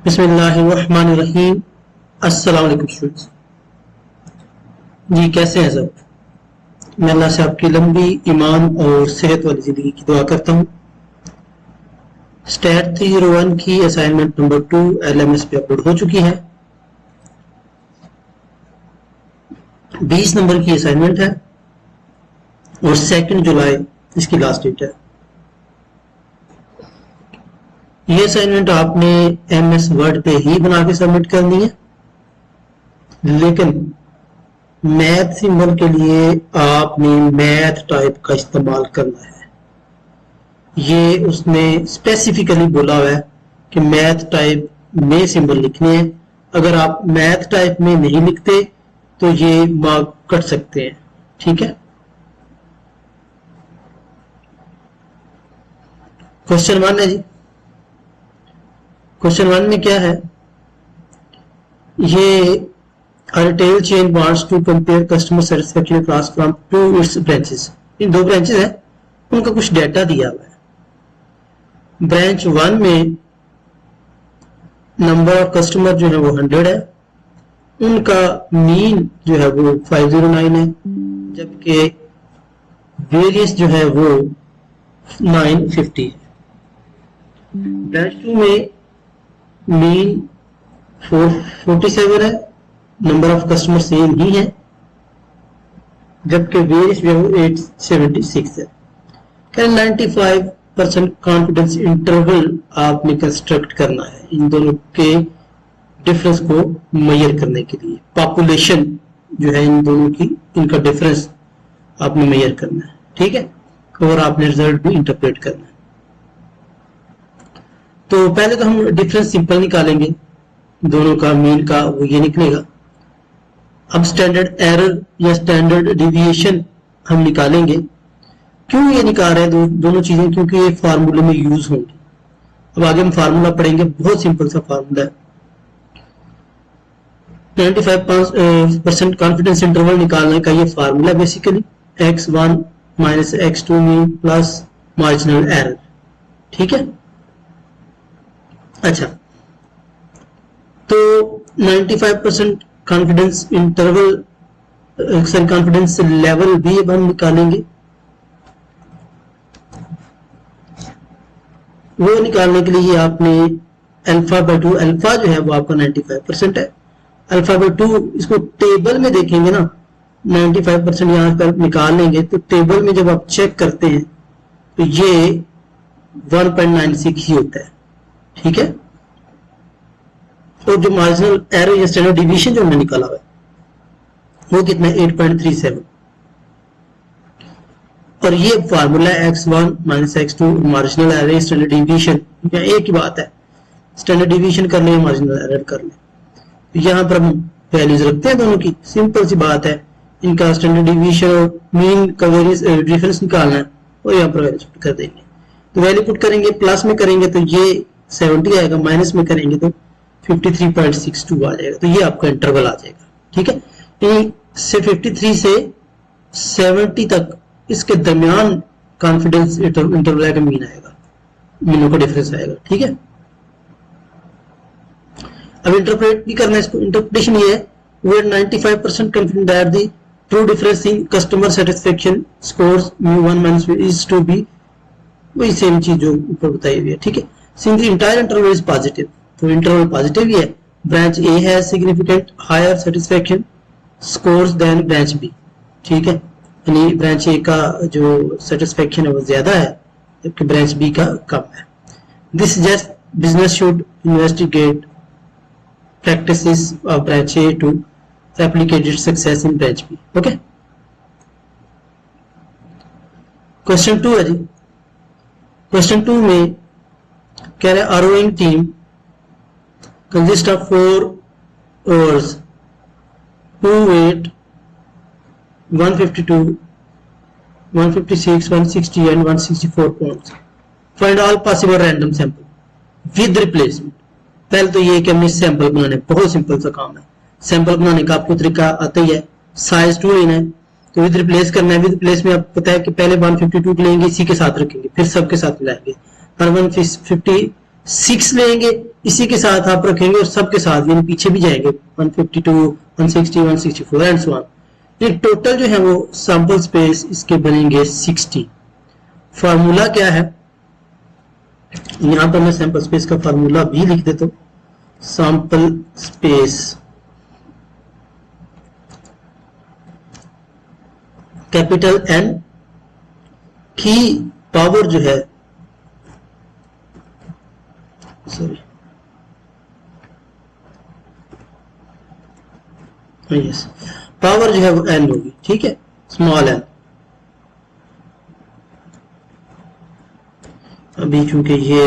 बिस्मिल्लाहिर्रहमानिर्रहीम। अस्सलाम वालेकुम स्टूडेंट्स। जी कैसे हैं सब? मैं अल्लाह से आपकी लंबी ईमान और सेहत वाली जिंदगी की दुआ करता हूँ। स्टैट 301 की असाइनमेंट नंबर 2 LMS पे अपलोड हो चुकी है। 20 नंबर की असाइनमेंट है और 2 जुलाई इसकी लास्ट डेट है। ये असाइनमेंट आपने MS वर्ड पे ही बना के सबमिट करनी है, लेकिन मैथ सिंबल के लिए आपने मैथ टाइप का इस्तेमाल करना है। ये उसने स्पेसिफिकली बोला हुआ है कि मैथ टाइप में सिंबल लिखने हैं। अगर आप मैथ टाइप में नहीं लिखते तो ये मार्क कट सकते हैं। ठीक है, क्वेश्चन 1 है जी। क्वेश्चन 1 में क्या है? ये retail chain wants to compare customer satisfaction class from two its branches. इन 2 ब्रांचेस हैं, उनका कुछ डाटा दिया हुआ है। ब्रांच 1 में नंबर ऑफ कस्टमर जो है वो 100 है, उनका मीन जो है वो 509 है, जबकि वेरियंस जो है वो 950 है। ब्रांच 2 में मीन 447 है, नंबर ऑफ कस्टमर सेम ही है, जबकि वेरियंस जो है वो 876 है। 95% कॉन्फिडेंस इंटरवल आपने कंस्ट्रक्ट करना है इन दोनों के डिफरेंस को मेजर करने के लिए। पॉपुलेशन जो है इन दोनों की, इनका डिफरेंस आपने मेजर करना है। ठीक है, और आपने रिजल्ट भी इंटरप्रेट करना है। तो पहले तो हम डिफरेंस सिंपल निकालेंगे, दोनों का मीन का वो ये निकलेगा। अब स्टैंडर्ड एरर या स्टैंडर्ड डिविएशन हम निकालेंगे। क्यों ये निकाल रहे हैं दोनों चीजें? क्योंकि ये फार्मूले में यूज होंगी। अब आगे हम फार्मूला पढ़ेंगे, बहुत सिंपल सा फार्मूला है। 95% कॉन्फिडेंस इंटरवल निकालने का ये formula basically x1 minus x2 mean plus marginal error. ठीक है, अच्छा, तो 95% कॉन्फिडेंस इंटरवल कॉन्फिडेंस लेवल भी अब हम निकालेंगे। वो निकालने के लिए आपने अल्फा बाय 2, अल्फा जो है वो आपका 95% है, अल्फा बाय 2 इसको टेबल में देखेंगे ना, 95% यहां पर निकाल लेंगे तो टेबल में जब आप चेक करते हैं तो ये 1.96 ही होता है। ठीक है, और जो मार्जिनल एरर या स्टैंडर्ड डिवीएशन जो हमने निकाला हुआ है वो कितना है? 8.37। और ये formula x1 minus x2 marginal error standard deviation, एक ही बात है, स्टैंडर्ड डिवीएशन कर ले मार्जिनल एरर कर ले। यहां पर हम वैल्यूज रखते हैं दोनों की, सिंपल सी बात है। इनका स्टैंडर्ड डिवीएशन और मीन का डिफरेंस निकालना है और यहाँ पर वैल्यूज पुट कर देंगे। तो वैल्यू पुट करेंगे, प्लस में करेंगे तो ये 70 आएगा, माइनस में करेंगे तो 53.62 आ जाएगा। तो ये आपका इंटरवल आ जाएगा। ठीक है, से 53 से 70 तक इसके दरमियान कॉन्फिडेंस इंटरवल का मीन आएगा, मीनों का डिफरेंस आएगा। ठीक है, अब इंटरप्रेट भी करना है इसको। इंटरप्रिटेशन ये है, we are 95% confident that the true difference in customer satisfaction scores μ1 - is to be, वही सेम चीज जो ऊपर बताई हुई है। ठीक है, since the entire interval is positive, तो इंटरवल पॉजिटिव ही है। ब्रांच ए है significant higher satisfaction scores than branch B. ठीक है, यानी ब्रांच ए का जो सेटिस्फेक्शन है वो ज्यादा है जबकि ब्रांच बी का कम है। This suggest business should investigate practices of branch A to replicate its success in branch B. Okay. Question 2 है जी। Question 2 में कह रहे ROing team consist of 4 overs who weight 152, 156, 160 and 164 pounds. Find all possible random sample with replacement. पहले तो ये कि हमने sample बनाने, बहुत सिंपल सा काम है। सैंपल बनाने का आपको तरीका आता ही है, साइज 2 लेना है तो विद रिप्लेस करना है। विद रिप्लेस में आपको पता है कि पहले 152 लेंगे, इसी के साथ रखेंगे, फिर सबके साथ मिलाएंगे। पर 150 6 लेंगे, इसी के साथ आप रखेंगे और सबके साथ यानी पीछे भी जाएंगे 152, 160, 164 एंड सो ऑन। ये टोटल जो है वो सैंपल स्पेस इसके बनेंगे 60। फार्मूला क्या है, यहां पर मैं सैंपल स्पेस का फार्मूला भी लिख देता हूं। सैंपल स्पेस कैपिटल एन की पावर जो है, सॉरी यस, पावर जो है वो एन होगी, ठीक है, स्मॉल एन। अभी चूंकि ये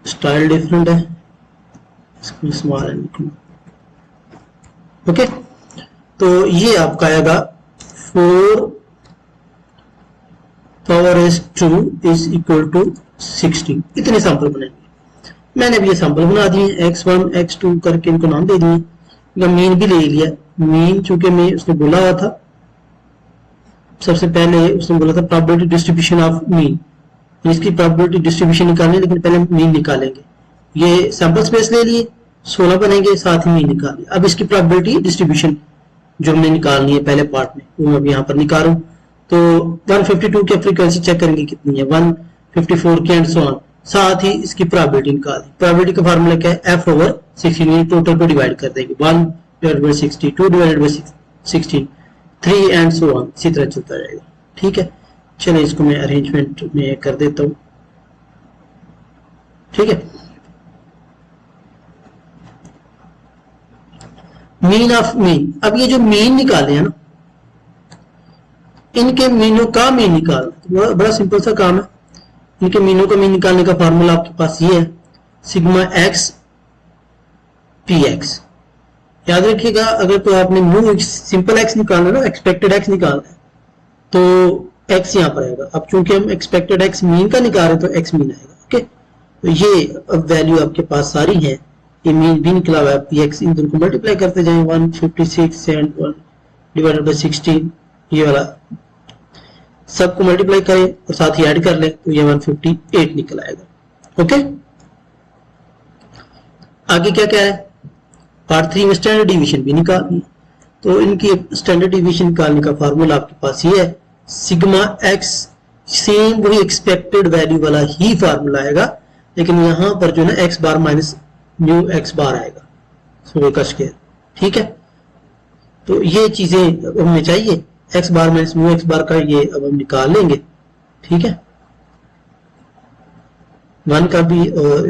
स्टाइल डिफरेंट है, इसको स्मॉल एन लिखूंगा। ओके, तो ये आपका आएगा 4 power S 2 is equal to 16। इतने सैंपल बनेंगे। मैंने भी ये सैंपल बना दिए, x1 x2 करके इनको नाम दे दिए, इनका मीन भी ले लिया। मीन चूंकि मैं उसने बोला हुआ था, सबसे पहले उसने बोला था प्रोबेबिलिटी डिस्ट्रीब्यूशन ऑफ मीन, इसकी प्रोबेबिलिटी डिस्ट्रीब्यूशन निकालनी, लेकिन पहले मीन निकालेंगे। ये सैंपल स्पेस ले लिए, 16 बनेंगे, साथ ही मीन निकाल लिया। अब इसकी प्रोबेबिलिटी डिस्ट्रीब्यूशन जो हमने निकालनी है पहले पार्ट में, वो मैं यहाँ पर निकालूं। तो 152 की फ्रीक्वेंसी चेक करेंगे कितनी है, 154 की एंड सो ऑन, साथ ही इसकी प्रोबेबिलिटी निकाल दी। प्रोबेबिलिटी का फार्मूला क्या है, f ओवर 16, टोटल को डिवाइड कर देंगे, 1 divided by 60, 2 divided by 16, 3 and so on, इसी तरह चलता रहेगा। ठीक है, चलिए इसको मैं अरेंजमेंट में कर देता हूं। ठीक है, मीन ऑफ मीन। अब ये जो मीन निकाले हैं ना, इनके मीनों का मीन निकालना बड़ा सिंपल सा काम है। इनके मीनों का मीन निकालने का फार्मूला आपके पास ये है, सिग्मा एक्स पी एक्स। याद रखिएगा, अगर तो आपने म्यू सिंपल एक्स निकालना है ना, एक्सपेक्टेड एक्स निकालना है, तो एक्स यहां पर आएगा। अब चूंकि हम एक्सपेक्टेड एक्स मीन का निकाल रहे तो एक्स मीन आएगा। ओके, तो ये वैल्यू आपके पास सारी है, ये मीन भी निकला हुआ है, पी एक्स, इन दोनों को मल्टीप्लाई करते जाएं, 156 एंड 1 डिवाइडेड बाय 16, ये वाला सबको मल्टीप्लाई करें और साथ ही ऐड कर लें, तो ये 158 निकल आएगा। ओके, आगे क्या क्या है, पार्ट 3 में स्टैंडर्ड डिवीजन भी निकालनी है। तो इनकी स्टैंडर्ड डिवीजन निकालने का फार्मूला आपके पास ये है, सिग्मा एक्स, सेम वही एक्सपेक्टेड वैल्यू वाला ही फार्मूला आएगा, लेकिन यहां पर जो है ना एक्स बार माइनस न्यू एक्स बार आएगा, सो का स्क्वायर। ठीक है, तो ये चीजें हमें चाहिए, एक्स बार माइनस न्यू एक्स बार का ये अब हम निकाल लेंगे। ठीक है, 1 का भी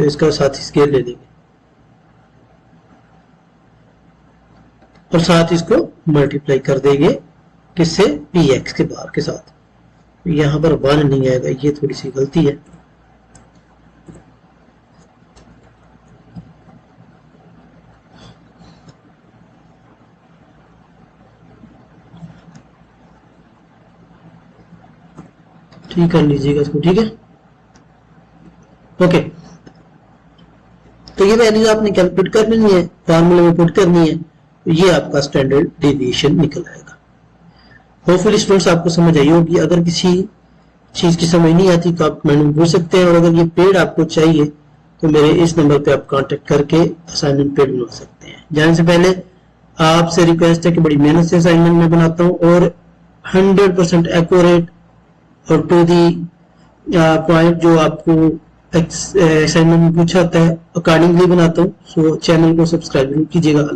इसका साथ ही स्केल ले लेंगे और साथ इसको मल्टीप्लाई कर देंगे, किससे, पी एक्स के बार के साथ। यहां पर 1 नहीं आएगा, ये थोड़ी सी गलती है। ठीक कर लीजिएगा इसको। ठीक है, ओके, तो ये वैल्यू आपने कैलकुलेट कर लेनी है, फार्मूले में पुट करनी है, तो ये आपका स्टैंडर्ड डेविएशन निकल आएगा। होपफुली स्टूडेंट्स आपको समझ आई होगी। अगर किसी चीज की समझ नहीं आती तो आप कमेंट में पूछ सकते हैं, और अगर ये पेड आपको चाहिए तो मेरे इस नंबर पे आप कांटेक्ट करके असाइनमेंट पेड बनवा सकते हैं। जाने से पहले आपसे रिक्वेस्ट है कि बड़ी मेहनत से असाइनमेंट में बनाता हूँ और 100% एक्यूरेट और टू दी पॉइंट जो आपको असाइनमेंट में पूछा होता है अकॉर्डिंगली बनाता हूँ। सो चैनल को सब्सक्राइब कीजिएगा।